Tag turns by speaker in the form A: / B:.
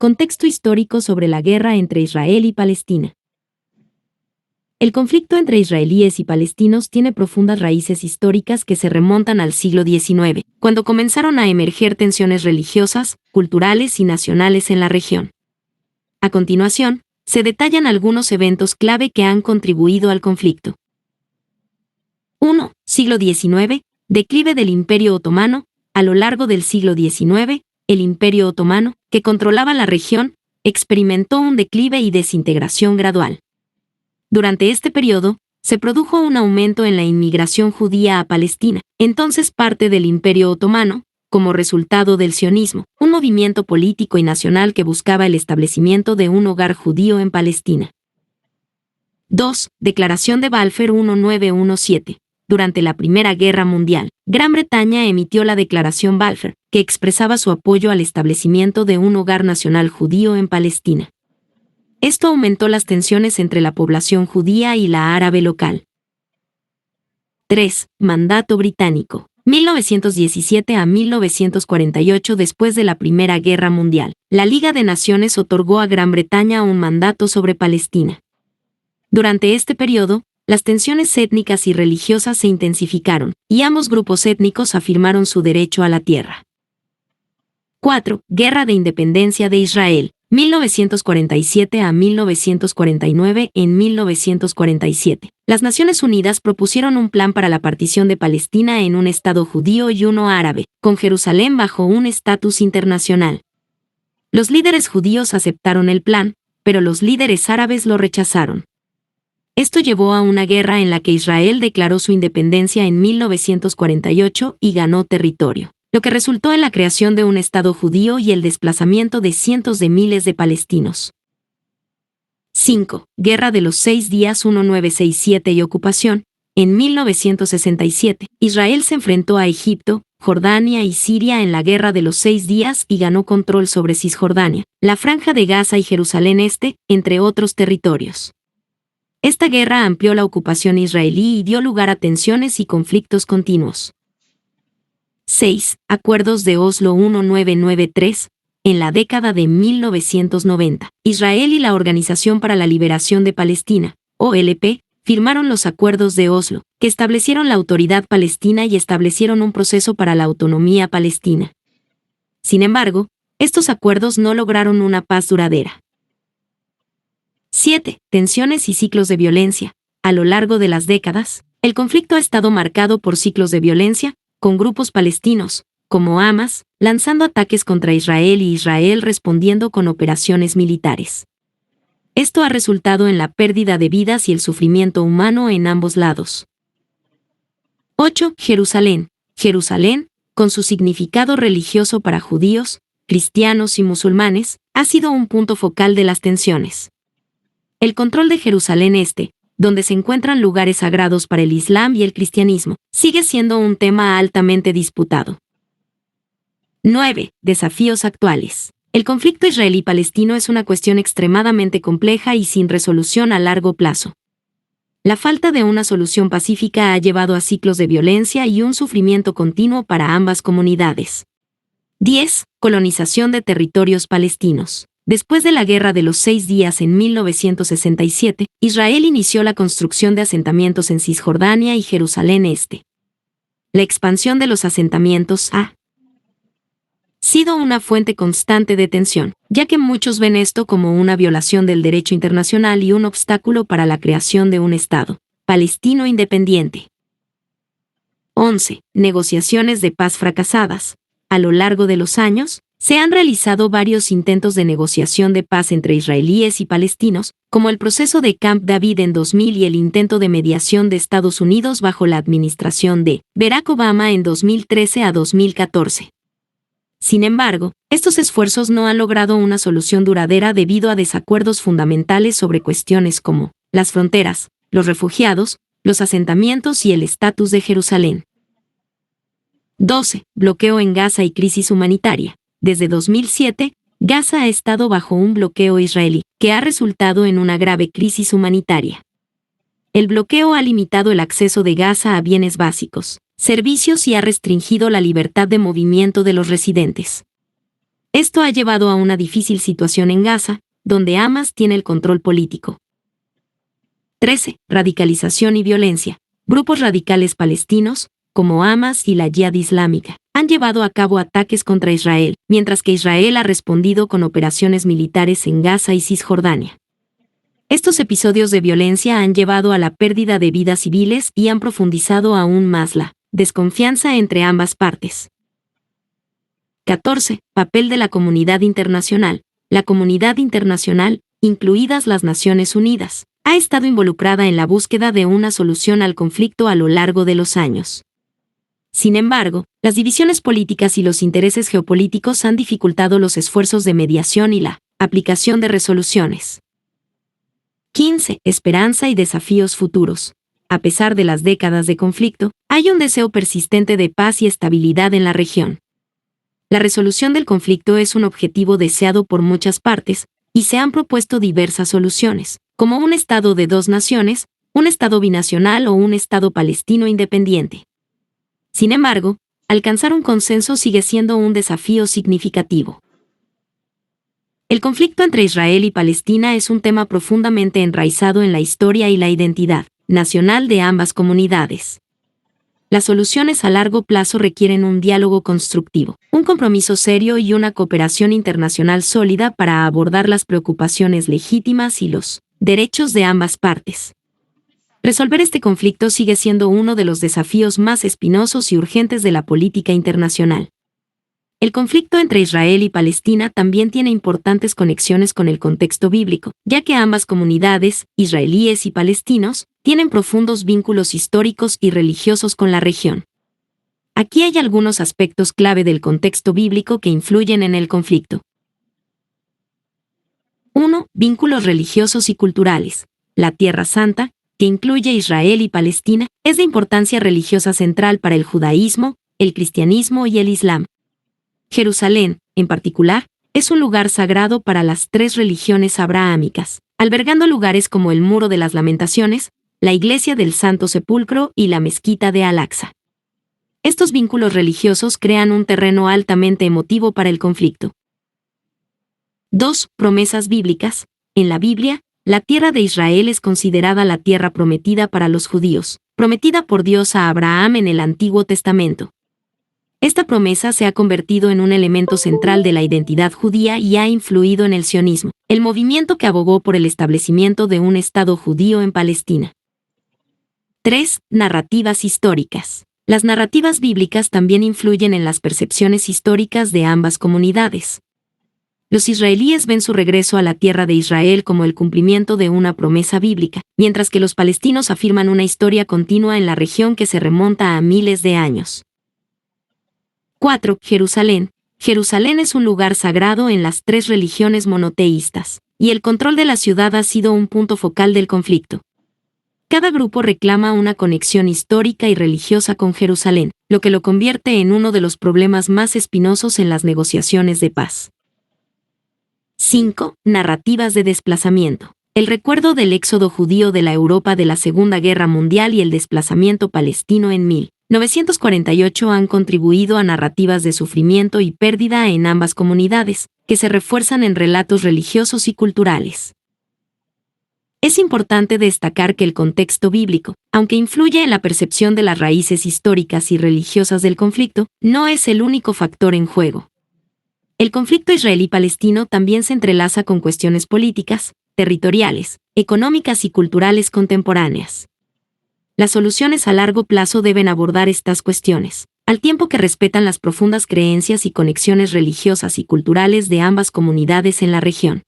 A: Contexto histórico sobre la guerra entre Israel y Palestina. El conflicto entre israelíes y palestinos tiene profundas raíces históricas que se remontan al siglo XIX, cuando comenzaron a emerger tensiones religiosas, culturales y nacionales en la región. A continuación, se detallan algunos eventos clave que han contribuido al conflicto. 1. Siglo XIX. Declive del Imperio Otomano. A lo largo del siglo XIX, el Imperio Otomano, que controlaba la región, experimentó un declive y desintegración gradual. Durante este periodo, se produjo un aumento en la inmigración judía a Palestina, entonces parte del Imperio Otomano, como resultado del sionismo, un movimiento político y nacional que buscaba el establecimiento de un hogar judío en Palestina. 2. Declaración de Balfour 1917. Durante la Primera Guerra Mundial, Gran Bretaña emitió la Declaración Balfour, que expresaba su apoyo al establecimiento de un hogar nacional judío en Palestina. Esto aumentó las tensiones entre la población judía y la árabe local. 3. Mandato británico. 1917 a 1948. Después de la Primera Guerra Mundial, la Liga de Naciones otorgó a Gran Bretaña un mandato sobre Palestina. Durante este periodo, las tensiones étnicas y religiosas se intensificaron, y ambos grupos étnicos afirmaron su derecho a la tierra. 4. Guerra de Independencia de Israel. 1947 a 1949. En 1947, las Naciones Unidas propusieron un plan para la partición de Palestina en un Estado judío y uno árabe, con Jerusalén bajo un estatus internacional. Los líderes judíos aceptaron el plan, pero los líderes árabes lo rechazaron. Esto llevó a una guerra en la que Israel declaró su independencia en 1948 y ganó territorio, lo que resultó en la creación de un Estado judío y el desplazamiento de cientos de miles de palestinos. 5. Guerra de los 6 días 1967 y ocupación. En 1967, Israel se enfrentó a Egipto, Jordania y Siria en la Guerra de los 6 días y ganó control sobre Cisjordania, la Franja de Gaza y Jerusalén Este, entre otros territorios. Esta guerra amplió la ocupación israelí y dio lugar a tensiones y conflictos continuos. 6. Acuerdos de Oslo 1993. En la década de 1990, Israel y la Organización para la Liberación de Palestina, OLP, firmaron los Acuerdos de Oslo, que establecieron la autoridad palestina y establecieron un proceso para la autonomía palestina. Sin embargo, estos acuerdos no lograron una paz duradera. 7. Tensiones y ciclos de violencia. A lo largo de las décadas, el conflicto ha estado marcado por ciclos de violencia, con grupos palestinos, como Hamas, lanzando ataques contra Israel y Israel respondiendo con operaciones militares. Esto ha resultado en la pérdida de vidas y el sufrimiento humano en ambos lados. 8. Jerusalén. Jerusalén, con su significado religioso para judíos, cristianos y musulmanes, ha sido un punto focal de las tensiones. El control de Jerusalén Este, donde se encuentran lugares sagrados para el Islam y el cristianismo, sigue siendo un tema altamente disputado. 9. Desafíos actuales. El conflicto israelí-palestino es una cuestión extremadamente compleja y sin resolución a largo plazo. La falta de una solución pacífica ha llevado a ciclos de violencia y un sufrimiento continuo para ambas comunidades. 10. Colonización de territorios palestinos. Después de la Guerra de los 6 días en 1967, Israel inició la construcción de asentamientos en Cisjordania y Jerusalén Este. La expansión de los asentamientos ha sido una fuente constante de tensión, ya que muchos ven esto como una violación del derecho internacional y un obstáculo para la creación de un Estado palestino independiente. 11. Negociaciones de paz fracasadas. A lo largo de los años, se han realizado varios intentos de negociación de paz entre israelíes y palestinos, como el proceso de Camp David en 2000 y el intento de mediación de Estados Unidos bajo la administración de Barack Obama en 2013 a 2014. Sin embargo, estos esfuerzos no han logrado una solución duradera debido a desacuerdos fundamentales sobre cuestiones como las fronteras, los refugiados, los asentamientos y el estatus de Jerusalén. 12. Bloqueo en Gaza y crisis humanitaria. Desde 2007, Gaza ha estado bajo un bloqueo israelí, que ha resultado en una grave crisis humanitaria. El bloqueo ha limitado el acceso de Gaza a bienes básicos, servicios y ha restringido la libertad de movimiento de los residentes. Esto ha llevado a una difícil situación en Gaza, donde Hamas tiene el control político. 13. Radicalización y violencia. Grupos radicales palestinos, como Hamas y la Yihad Islámica, han llevado a cabo ataques contra Israel, mientras que Israel ha respondido con operaciones militares en Gaza y Cisjordania. Estos episodios de violencia han llevado a la pérdida de vidas civiles y han profundizado aún más la desconfianza entre ambas partes. 14. Papel de la comunidad internacional. La comunidad internacional, incluidas las Naciones Unidas, ha estado involucrada en la búsqueda de una solución al conflicto a lo largo de los años. Sin embargo, las divisiones políticas y los intereses geopolíticos han dificultado los esfuerzos de mediación y la aplicación de resoluciones. 15. Esperanza y desafíos futuros. A pesar de las décadas de conflicto, hay un deseo persistente de paz y estabilidad en la región. La resolución del conflicto es un objetivo deseado por muchas partes, y se han propuesto diversas soluciones, como un Estado de dos naciones, un Estado binacional o un Estado palestino independiente. Sin embargo, alcanzar un consenso sigue siendo un desafío significativo. El conflicto entre Israel y Palestina es un tema profundamente enraizado en la historia y la identidad nacional de ambas comunidades. Las soluciones a largo plazo requieren un diálogo constructivo, un compromiso serio y una cooperación internacional sólida para abordar las preocupaciones legítimas y los derechos de ambas partes. Resolver este conflicto sigue siendo uno de los desafíos más espinosos y urgentes de la política internacional. El conflicto entre Israel y Palestina también tiene importantes conexiones con el contexto bíblico, ya que ambas comunidades, israelíes y palestinos, tienen profundos vínculos históricos y religiosos con la región. Aquí hay algunos aspectos clave del contexto bíblico que influyen en el conflicto. 1. Vínculos religiosos y culturales. La Tierra Santa, que incluye Israel y Palestina, es de importancia religiosa central para el judaísmo, el cristianismo y el islam. Jerusalén, en particular, es un lugar sagrado para las tres religiones abrahámicas, albergando lugares como el Muro de las Lamentaciones, la Iglesia del Santo Sepulcro y la Mezquita de Al-Aqsa. Estos vínculos religiosos crean un terreno altamente emotivo para el conflicto. 2. Promesas bíblicas. En la Biblia, la tierra de Israel es considerada la tierra prometida para los judíos, prometida por Dios a Abraham en el Antiguo Testamento. Esta promesa se ha convertido en un elemento central de la identidad judía y ha influido en el sionismo, el movimiento que abogó por el establecimiento de un Estado judío en Palestina. 3. Narrativas históricas. Las narrativas bíblicas también influyen en las percepciones históricas de ambas comunidades. Los israelíes ven su regreso a la tierra de Israel como el cumplimiento de una promesa bíblica, mientras que los palestinos afirman una historia continua en la región que se remonta a miles de años. 4. Jerusalén. Jerusalén es un lugar sagrado en las tres religiones monoteístas, y el control de la ciudad ha sido un punto focal del conflicto. Cada grupo reclama una conexión histórica y religiosa con Jerusalén, lo que lo convierte en uno de los problemas más espinosos en las negociaciones de paz. 5. Narrativas de desplazamiento. El recuerdo del éxodo judío de la Europa de la Segunda Guerra Mundial y el desplazamiento palestino en 1948 han contribuido a narrativas de sufrimiento y pérdida en ambas comunidades, que se refuerzan en relatos religiosos y culturales. Es importante destacar que el contexto bíblico, aunque influye en la percepción de las raíces históricas y religiosas del conflicto, no es el único factor en juego. El conflicto israelí-palestino también se entrelaza con cuestiones políticas, territoriales, económicas y culturales contemporáneas. Las soluciones a largo plazo deben abordar estas cuestiones, al tiempo que respetan las profundas creencias y conexiones religiosas y culturales de ambas comunidades en la región.